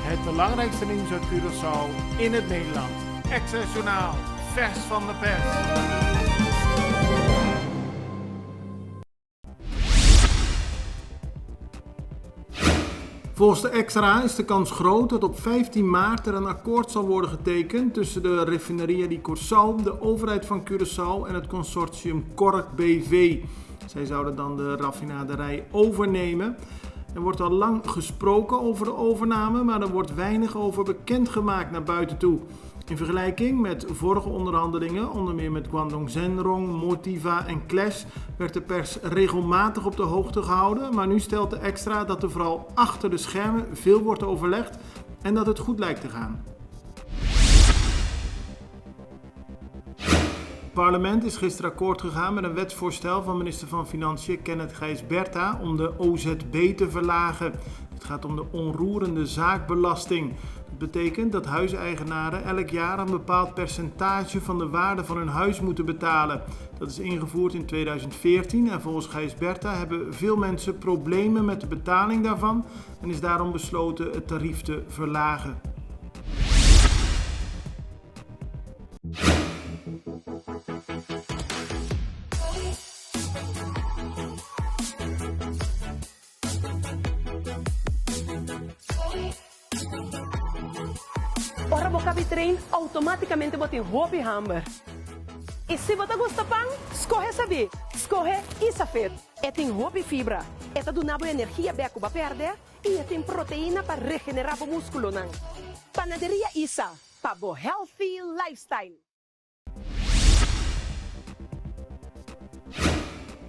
Het belangrijkste nieuws uit Curaçao in het Nederland. Extra Journaal, vers van de pers. Volgens de Extra is de kans groot dat op 15 maart er een akkoord zal worden getekend tussen de Refineria di Curaçao, de overheid van Curaçao en het consortium Cork BV. Zij zouden dan de raffinaderij overnemen. Er wordt al lang gesproken over de overname, maar er wordt weinig over bekendgemaakt naar buiten toe. In vergelijking met vorige onderhandelingen, onder meer met Guangdong Zenrong, Motiva en Clash, werd de pers regelmatig op de hoogte gehouden. Maar nu stelt de Extra dat er vooral achter de schermen veel wordt overlegd en dat het goed lijkt te gaan. Het parlement is gisteren akkoord gegaan met een wetsvoorstel van minister van Financiën Kenneth Gijsberta om de OZB te verlagen. Het gaat om de onroerende zaakbelasting. Dat betekent dat huiseigenaren elk jaar een bepaald percentage van de waarde van hun huis moeten betalen. Dat is ingevoerd in 2014 en volgens Gijsberta hebben veel mensen problemen met de betaling daarvan en is daarom besloten het tarief te verlagen. Ora você cabe trem, automaticamente botem roupa e hamburger. E se você gosta de pão, escorre saber. Escorre Isafet. E tem roupa e fibra. Esta do nabo energia beco para perder e tem proteína para regenerar o músculo. Panaderia Isa, para o healthy lifestyle.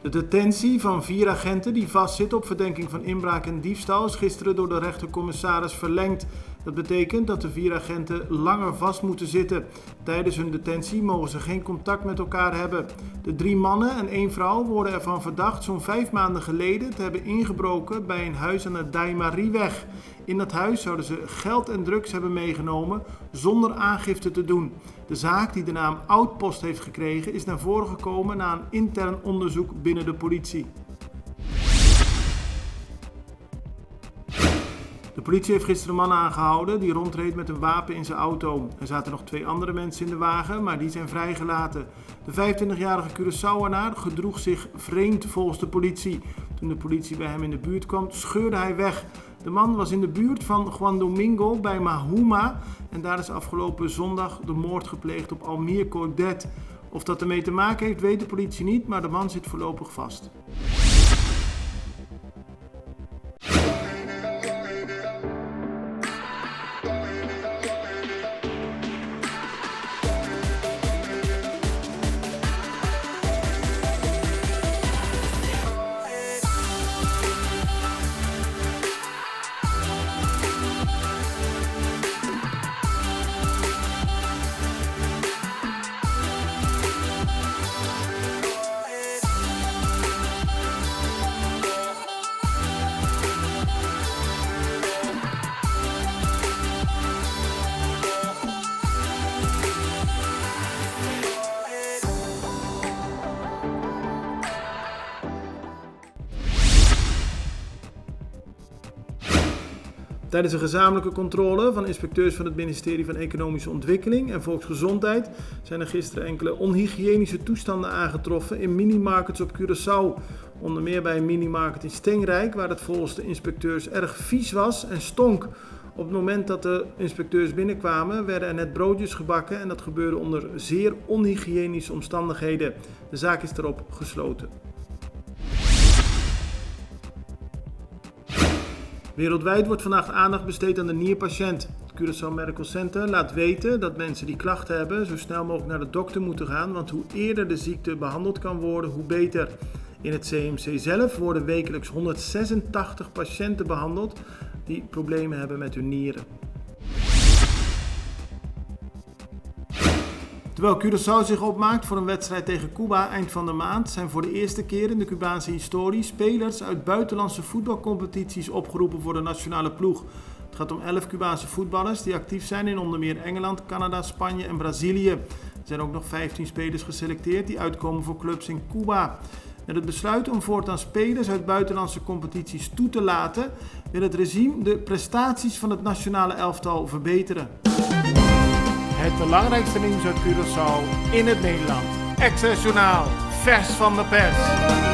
De detentie van 4 agenten die vastzitten op verdenking van inbraak en diefstal is gisteren door de rechtercommissaris verlengd. Dat betekent dat de 4 agenten langer vast moeten zitten. Tijdens hun detentie mogen ze geen contact met elkaar hebben. De 3 mannen en 1 vrouw worden ervan verdacht zo'n 5 maanden geleden te hebben ingebroken bij een huis aan de Daimarieweg. In dat huis zouden ze geld en drugs hebben meegenomen zonder aangifte te doen. De zaak die de naam Outpost heeft gekregen is naar voren gekomen na een intern onderzoek binnen de politie. De politie heeft gisteren een man aangehouden die rondreed met een wapen in zijn auto. Er zaten nog 2 andere mensen in de wagen, maar die zijn vrijgelaten. De 25-jarige Curaçaoenaar gedroeg zich vreemd volgens de politie. Toen de politie bij hem in de buurt kwam, scheurde hij weg. De man was in de buurt van Juan Domingo bij Mahuma en daar is afgelopen zondag de moord gepleegd op Almir Cordet. Of dat ermee te maken heeft, weet de politie niet, maar de man zit voorlopig vast. Tijdens een gezamenlijke controle van inspecteurs van het ministerie van Economische Ontwikkeling en Volksgezondheid zijn er gisteren enkele onhygiënische toestanden aangetroffen in minimarkets op Curaçao. Onder meer bij een minimarket in Steenrijk, waar het volgens de inspecteurs erg vies was en stonk. Op het moment dat de inspecteurs binnenkwamen werden er net broodjes gebakken en dat gebeurde onder zeer onhygiënische omstandigheden. De zaak is daarop gesloten. Wereldwijd wordt vandaag aandacht besteed aan de nierpatiënt. Het Curaçao Medical Center laat weten dat mensen die klachten hebben zo snel mogelijk naar de dokter moeten gaan, want hoe eerder de ziekte behandeld kan worden, hoe beter. In het CMC zelf worden wekelijks 186 patiënten behandeld die problemen hebben met hun nieren. Terwijl Curaçao zich opmaakt voor een wedstrijd tegen Cuba eind van de maand, zijn voor de eerste keer in de Cubaanse historie spelers uit buitenlandse voetbalcompetities opgeroepen voor de nationale ploeg. Het gaat om 11 Cubaanse voetballers die actief zijn in onder meer Engeland, Canada, Spanje en Brazilië. Er zijn ook nog 15 spelers geselecteerd die uitkomen voor clubs in Cuba. Met het besluit om voortaan spelers uit buitenlandse competities toe te laten, wil het regime de prestaties van het nationale elftal verbeteren. Het belangrijkste nieuws uit Curaçao in het Nederland. Extra Journaal, vers van de pers.